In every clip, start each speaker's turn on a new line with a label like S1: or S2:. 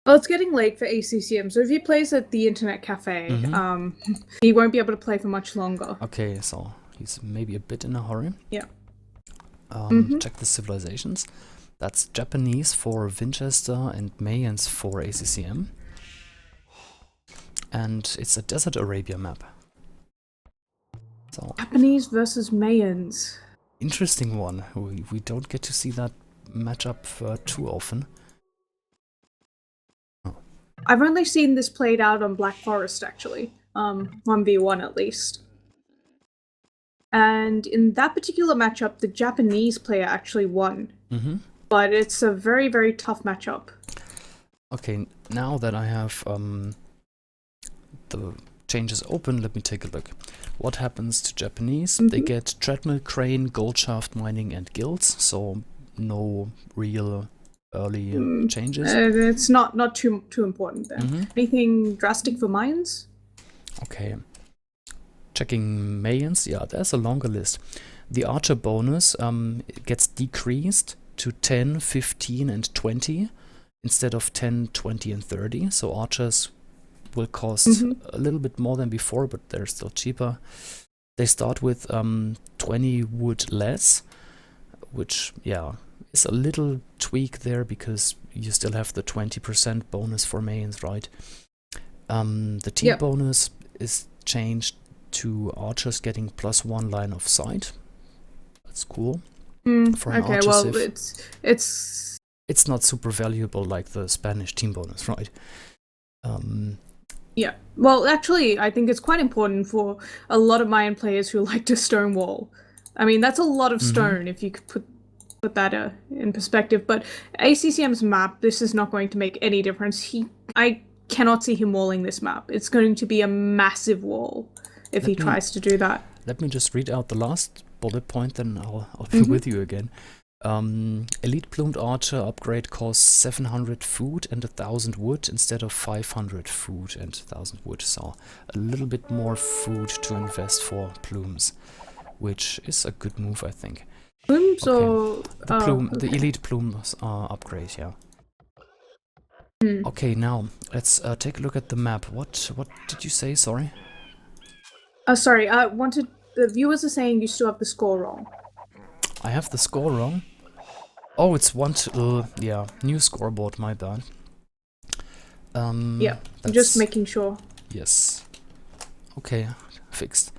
S1: Well, it's getting late for ACCM, so if he plays at the internet cafe, he won't be able to play for much longer.
S2: Okay, so he's maybe a bit in a hurry.
S1: Yeah.
S2: Check the civilizations. That's Japanese for Vinchester and Mayans for ACCM. And it's a Desert Arabia map. So
S1: Japanese versus Mayans.
S2: interesting one. We don't get to see that matchup too often. Oh.
S1: I've only seen this played out on Black Forest, actually. 1v1 at least. And in that particular matchup, the Japanese player actually won. But it's a very, very tough matchup.
S2: Okay, now that I have the changes open, let me take a look. What happens to Japanese? They get treadmill, crane, gold shaft mining, and guilds, so no real early changes.
S1: It's not too important there. Anything drastic for mines?
S2: Okay. Checking Mayans, yeah, there's a longer list. The archer bonus gets decreased to 10, 15, and 20 instead of 10, 20, and 30. So archers will cost a little bit more than before, but they're still cheaper. They start with 20 wood less, which, yeah, is a little tweak there because you still have the 20% bonus for Mayans, right? The team bonus is changed to archers getting +1 line of sight. That's cool. For an
S1: okay,
S2: archer
S1: well,
S2: civ. It's not super valuable like the Spanish team bonus, right?
S1: Yeah. Well, actually, I think it's quite important for a lot of Mayan players who like to stonewall. I mean, that's a lot of stone if you could put that in perspective. But ACCM's map, this is not going to make any difference. I cannot see him walling this map. It's going to be a massive wall if he tries to do that.
S2: Let me just read out the last bullet point, then I'll be with you again. Elite plumed archer upgrade costs 700 food and 1000 wood instead of 500 food and 1000 wood. So a little bit more food to invest for plumes, which is a good move, I think.
S1: Plumes or
S2: the elite plumes upgrade, yeah. Okay, now let's take a look at the map. What did you say? Sorry.
S1: Sorry, the viewers are saying you still have the score wrong.
S2: I have the score wrong. Oh, it's yeah, new scoreboard, my bad.
S1: Yeah, I'm just making sure.
S2: Yes. Okay, fixed.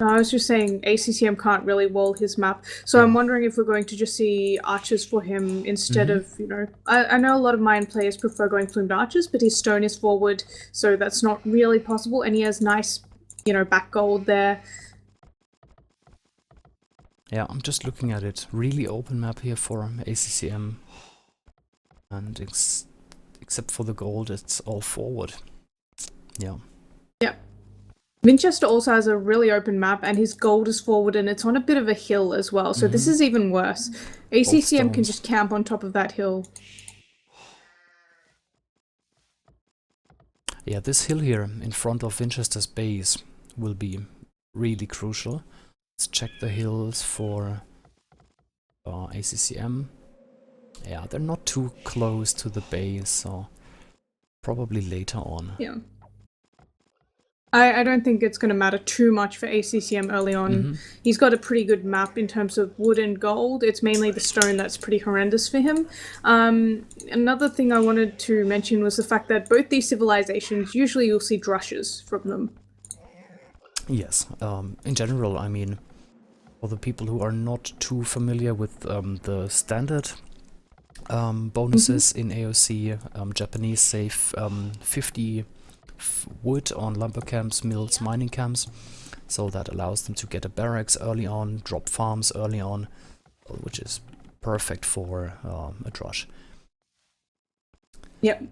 S1: No, I was just saying ACCM can't really wall his map, so I'm wondering if we're going to just see archers for him instead of, you know, I know a lot of Mayan players prefer going plumed archers, but his stone is forward, so that's not really possible, and he has nice, you know, back gold there.
S2: Yeah, I'm just looking at it. Really open map here for ACCM. And except for the gold, it's all forward. Yeah.
S1: Yeah. Vinchester also has a really open map, and his gold is forward, and it's on a bit of a hill as well, so this is even worse. ACCM can just camp on top of that hill.
S2: Yeah, this hill here in front of Vinchester's base will be really crucial. Let's check the hills for ACCM. Yeah, they're not too close to the base, so probably later on.
S1: Yeah. I don't think it's going to matter too much for ACCM early on. He's got a pretty good map in terms of wood and gold. It's mainly the stone that's pretty horrendous for him. Another thing I wanted to mention was the fact that both these civilizations, usually you'll see drushes from them.
S2: Yes, in general, I mean, for the people who are not too familiar with the standard bonuses in AOC, Japanese save 50 wood on lumber camps, mills, mining camps, so that allows them to get a barracks early on, drop farms early on, which is perfect for a drush.
S1: Yep.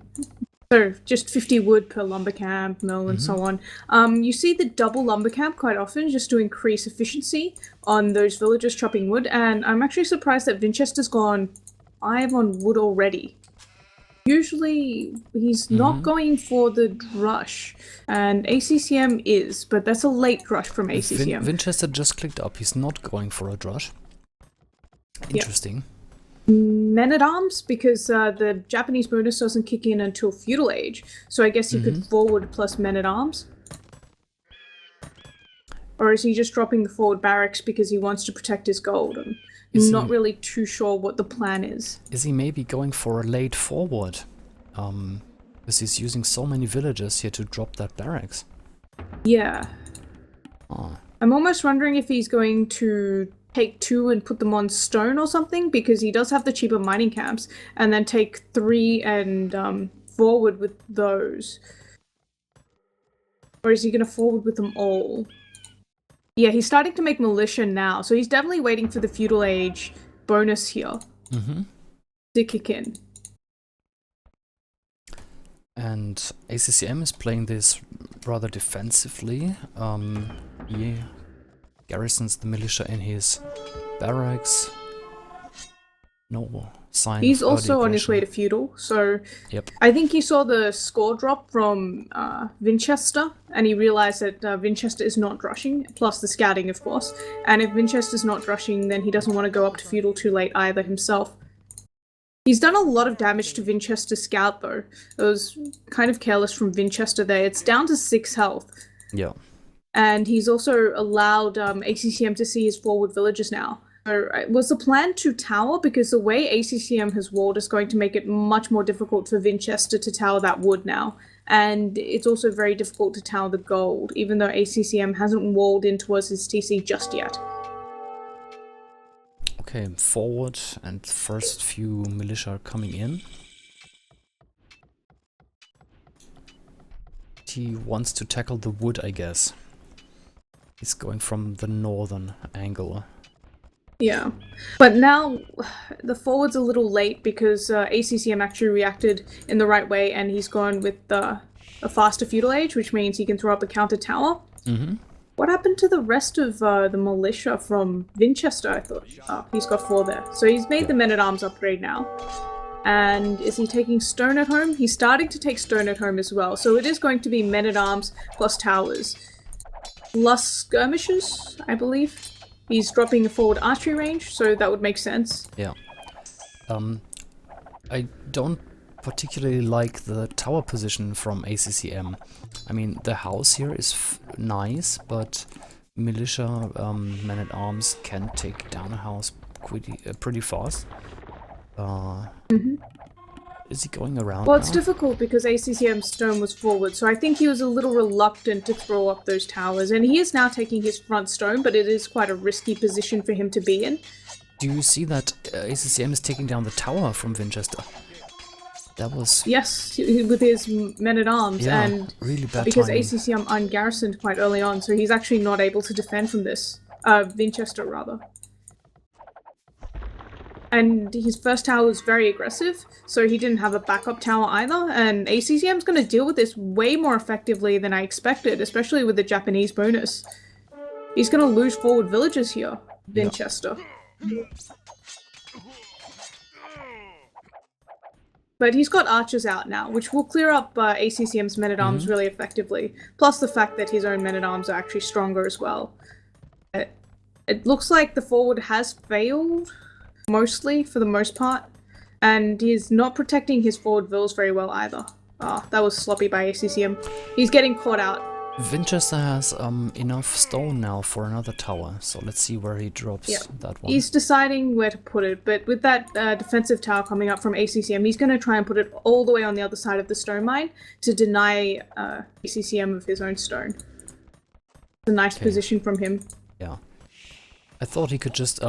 S1: So just 50 wood per lumber camp, mill, and so on. You see the double lumber camp quite often just to increase efficiency on those villagers chopping wood, and I'm actually surprised that Vinchester's gone 5 on wood already. Usually he's not going for the drush, and ACCM is, but that's a late drush from ACCM.
S2: Vinchester just clicked up, he's not going for a drush. Interesting.
S1: Men-at-arms, because the Japanese bonus doesn't kick in until feudal age. So I guess you could forward plus men-at-arms. Or is he just dropping the forward barracks because he wants to protect his gold? I'm not really too sure what the plan is.
S2: Is he maybe going for a late forward? Because he's using so many villagers here to drop that barracks.
S1: Yeah.
S2: Oh.
S1: I'm almost wondering if he's going to take 2 and put them on stone or something, because he does have the cheaper mining camps, and then take 3 and forward with those. Or is he going to forward with them all? Yeah, he's starting to make militia now, so he's definitely waiting for the feudal age bonus here to kick in.
S2: And ACCM is playing this rather defensively. He garrisons the militia in his barracks. No sign.
S1: He's
S2: of
S1: also
S2: early
S1: on his way to
S2: aggression.
S1: feudal, so
S2: Yep.
S1: I think he saw the score drop from Vinchester, and he realized that Vinchester is not rushing, plus the scouting, of course. And if Vinchester's not rushing, then he doesn't want to go up to feudal too late either himself. He's done a lot of damage to Vinchester's scout, though. It was kind of careless from Vinchester there. It's down to 6 health.
S2: Yeah.
S1: And he's also allowed ACCM to see his forward villages now. So, was the plan to tower? Because the way ACCM has walled is going to make it much more difficult for Vinchester to tower that wood now. And it's also very difficult to tower the gold, even though ACCM hasn't walled in towards his TC just yet.
S2: Okay, forward, and first few militia are coming in. He wants to tackle the wood, I guess. He's going from the northern angle.
S1: Yeah, but now the forward's a little late because ACCM actually reacted in the right way, and he's gone with a faster feudal age, which means he can throw up a counter tower. What happened to the rest of the militia from Vinchester, I thought? Oh, he's got 4 there. So he's made the men-at-arms upgrade now. And is he taking stone at home? He's starting to take stone at home as well. So it is going to be men-at-arms plus towers. Plus skirmishes, I believe. He's dropping a forward archery range, so that would make sense.
S2: Yeah. I don't particularly like the tower position from ACCM. I mean, the house here is nice, but militia men-at-arms can take down a house pretty fast. Is he going around
S1: Well,
S2: now?
S1: it's difficult because ACCM's stone was forward, so I think he was a little reluctant to throw up those towers, and he is now taking his front stone, but it is quite a risky position for him to be in.
S2: Do you see that ACCM is taking down the tower from Vinchester? That was...
S1: Yes, with his men-at-arms,
S2: yeah,
S1: and
S2: really bad
S1: because
S2: timing.
S1: ACCM ungarrisoned quite early on, so he's actually not able to defend from this. Vinchester, rather. And his first tower was very aggressive, so he didn't have a backup tower either, and ACCM's going to deal with this way more effectively than I expected, especially with the Japanese bonus. He's going to lose forward villages here, Vinchester. Yeah. But he's got archers out now, which will clear up ACCM's men-at-arms really effectively, plus the fact that his own men-at-arms are actually stronger as well. It looks like the forward has failed, mostly, for the most part, and he's not protecting his forward villas very well either. Ah, that was sloppy by ACCM. He's getting caught out.
S2: Vinchester has enough stone now for another tower, so let's see where he drops that one.
S1: He's deciding where to put it, but with that defensive tower coming up from ACCM, he's going to try and put it all the way on the other side of the stone mine to deny ACCM of his own stone. It's a nice position from him.
S2: Yeah. I thought he could just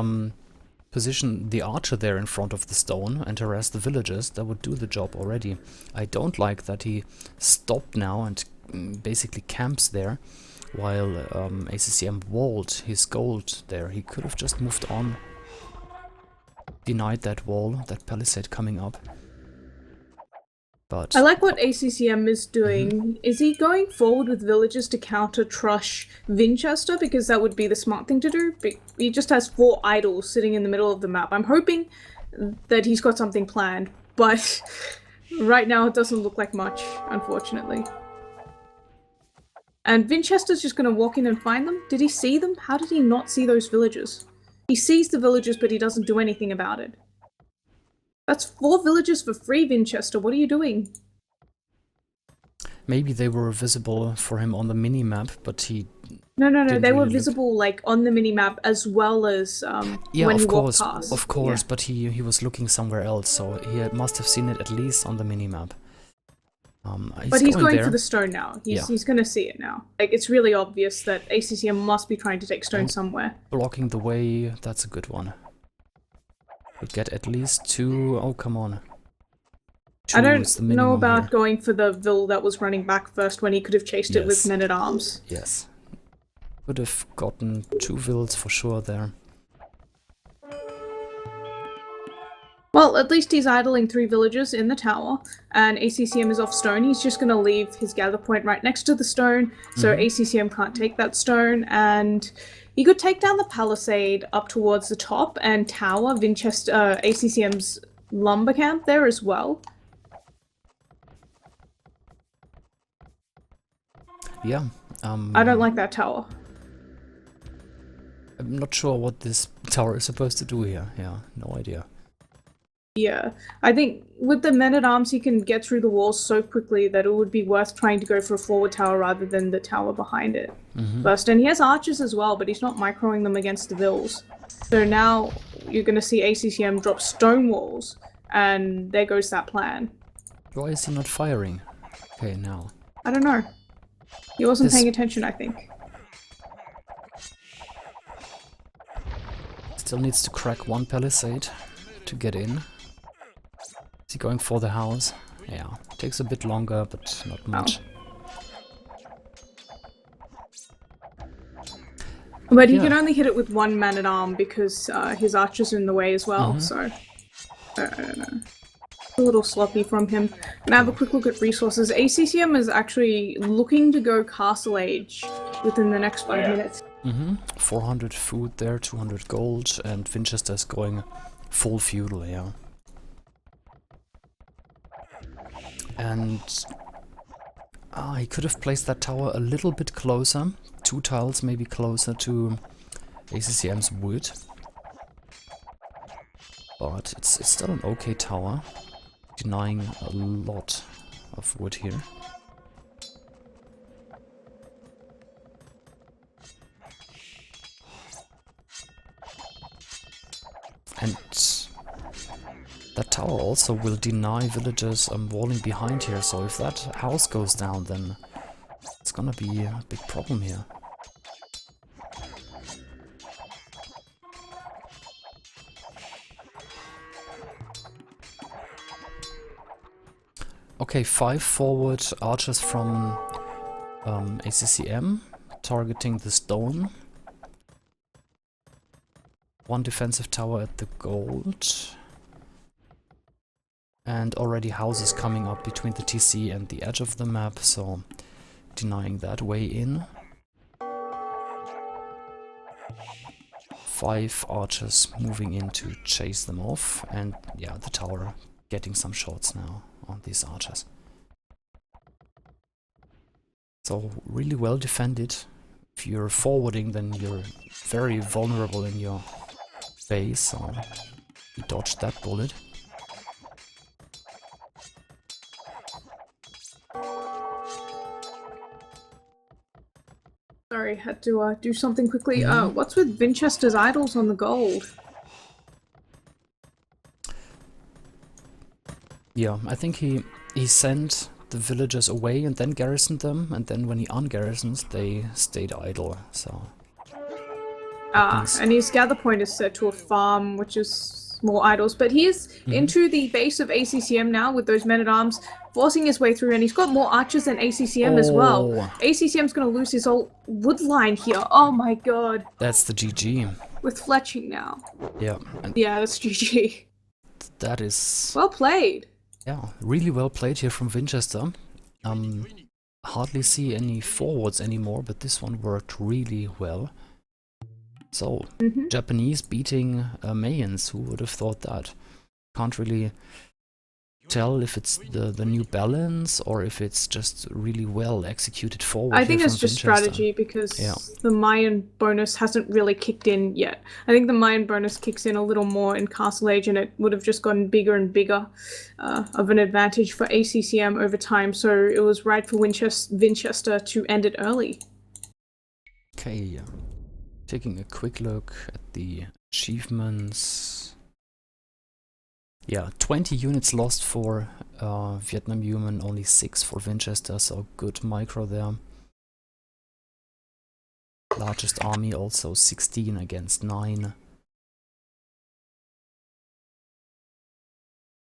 S2: position the archer there in front of the stone and harass the villagers. That would do the job already. I don't like that he stopped now and basically camps there while ACCM walled his gold there. He could have just moved on, denied that wall, that palisade coming up. But
S1: I like what ACCM is doing. Is he going forward with villagers to counter Trush Vinchester? Because that would be the smart thing to do. He just has 4 idols sitting in the middle of the map. I'm hoping that he's got something planned, but right now it doesn't look like much, unfortunately. And Vinchester's just going to walk in and find them? Did he see them? How did he not see those villagers? He sees the villagers, but he doesn't do anything about it. That's 4 villages for free, Vinchester. What are you doing?
S2: Maybe they were visible for him on the mini-map, but he...
S1: No,
S2: didn't
S1: they were
S2: really look.
S1: visible like on the minimap as well as
S2: Yeah,
S1: when
S2: of
S1: he
S2: course,
S1: walked past.
S2: of course,
S1: Yeah.
S2: but he was looking somewhere else, so he must have seen it at least on the mini-map.
S1: But he's going
S2: there.
S1: for the stone now.
S2: Yeah.
S1: He's going to see it now. Like, it's really obvious that ACCM must be trying to take stone somewhere.
S2: Blocking the way, that's a good one. We'll get at least 2... Oh, come on.
S1: I
S2: 2 is the
S1: don't know
S2: minimum
S1: about
S2: here.
S1: going for the Vil that was running back first when he could have chased it with
S2: Yes.
S1: men-at-arms.
S2: Yes. Could have gotten 2 vills for sure there.
S1: Well, at least he's idling 3 villagers in the tower, and ACCM is off stone. He's just going to leave his gather point right next to the stone, so ACCM can't take that stone, and he could take down the palisade up towards the top and tower Vinchester, ACCM's lumber camp there as well.
S2: Yeah.
S1: I don't like that tower.
S2: I'm not sure what this tower is supposed to do here. Yeah, no idea.
S1: Yeah, I think with the men-at-arms he can get through the walls so quickly that it would be worth trying to go for a forward tower rather than the tower behind it first. And he has archers as well, but he's not microing them against the vills. So now you're going to see ACCM drop stone walls, and there goes that plan.
S2: Why is he not firing? Okay, now.
S1: I don't know. He wasn't
S2: This-
S1: paying attention, I think.
S2: Still needs to crack 1 palisade to get in. Is he going for the house? Yeah, takes a bit longer, but not much.
S1: But he
S2: Yeah.
S1: can only hit it with 1 man-at-arm because his archers are in the way as well, so... I don't know. A little sloppy from him. And have a quick look at resources. ACCM is actually looking to go Castle Age within the next 5 minutes.
S2: 400 food there, 200 gold, and Vinchester's going full feudal, yeah. And he could have placed that tower a little bit closer, 2 tiles maybe closer to ACCM's wood. But it's still an okay tower, denying a lot of wood here. And that tower also will deny villagers walling behind here, so if that house goes down, then it's gonna be a big problem here. Okay, 5 forward archers from ACCM, targeting the stone. 1 defensive tower at the gold. And already houses coming up between the TC and the edge of the map, so denying that way in. 5 archers moving in to chase them off, and yeah, the tower getting some shots now on these archers. So really well defended. If you're forwarding, then you're very vulnerable in your base, so he dodged that bullet.
S1: Sorry, had to do something quickly. What's with Vinchester's idols on the gold?
S2: Yeah, I think he sent the villagers away and then garrisoned them, and then when he ungarrisons, they stayed idle, so...
S1: And his gather point is set to a farm, which is more idols, but he is into the base of ACCM now with those men-at-arms, forcing his way through, and he's got more archers than ACCM as well. ACCM's gonna lose his whole wood line here. Oh my god.
S2: That's the GG.
S1: With fletching now.
S2: Yeah, and
S1: Yeah, that's GG.
S2: that is...
S1: Well played.
S2: Yeah, really well played here from Vinchester. Hardly see any forwards anymore, but this one worked really well. So, Japanese beating Mayans, who would have thought that? Can't really tell if it's the new balance or if it's just really well executed forward.
S1: I think
S2: here
S1: it's
S2: from
S1: just
S2: Vinchester.
S1: strategy because
S2: Yeah.
S1: the Mayan bonus hasn't really kicked in yet. I think the Mayan bonus kicks in a little more in Castle Age, and it would have just gotten bigger and bigger of an advantage for ACCM over time. So it was right for Vinchester to end it early.
S2: Okay, taking a quick look at the achievements. Yeah, 20 units lost for Vietnam Human, only 6 for Vinchester, so good micro there. Largest army also 16 against 9.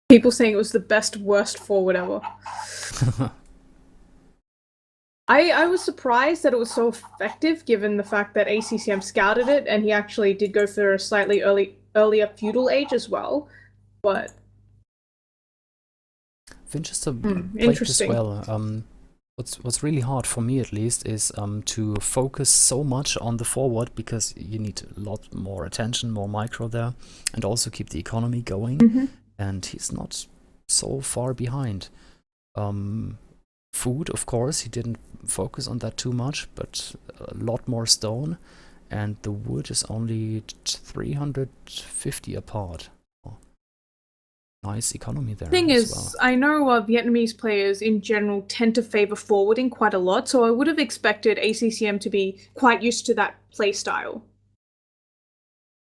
S1: People saying it was the best, worst forward ever. I was surprised that it was so effective, given the fact that ACCM scouted it, and he actually did go for a slightly earlier feudal age as well. But
S2: Vinchester played this
S1: interesting.
S2: well. What's really hard for me, at least, is to focus so much on the forward, because you need a lot more attention, more micro there, and also keep the economy going. And he's not so far behind. Food, of course, he didn't focus on that too much, but a lot more stone, and the wood is only 350 apart. Nice economy there.
S1: Thing
S2: as
S1: is,
S2: well.
S1: I know Vietnamese players in general tend to favor forwarding quite a lot, so I would have expected ACCM to be quite used to that play style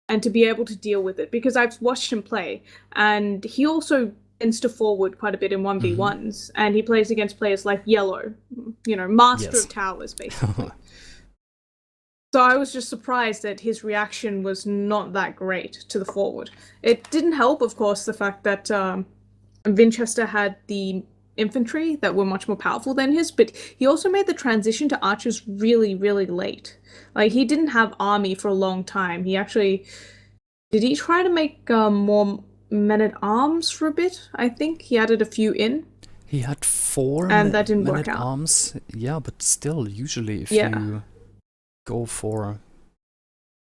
S1: and to be able to deal with it, because I've watched him play, and he also tends to forward quite a bit in 1v1s, and he plays against players like Yellow, master
S2: Yes.
S1: of towers, basically. So I was just surprised that his reaction was not that great to the forward. It didn't help, of course, the fact that Vinchester had the infantry that were much more powerful than his, but he also made the transition to archers really, really late. Like, he didn't have army for a long time. He actually... Did he try to make more men-at-arms for a bit? I think he added a few in.
S2: He had 4
S1: And that didn't work out.
S2: men-at-arms. Yeah, but still, usually if you go for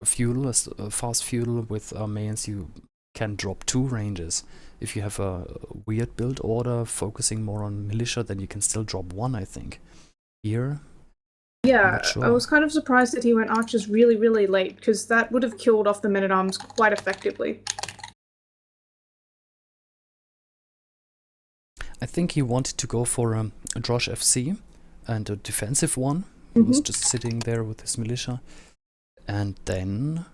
S2: a feudal, a fast feudal with mayans, you can drop 2 ranges. If you have a weird build order focusing more on militia, then you can still drop 1, I think. Here,
S1: yeah,
S2: not sure.
S1: I was kind of surprised that he went archers really, really late, because that would have killed off the men-at-arms quite effectively.
S2: I think he wanted to go for a Drosh FC and a defensive one. He was just sitting there with his militia. And then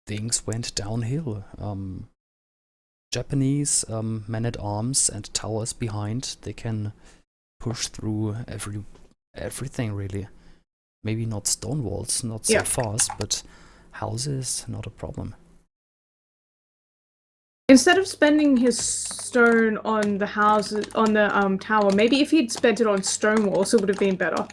S2: things went downhill. Japanese men-at-arms and towers behind, they can push through everything, really. Maybe not stone walls, not so fast, but houses, not a problem.
S1: Instead of spending his stone on the houses, on the tower, maybe if he'd spent it on stone walls, it would have been better.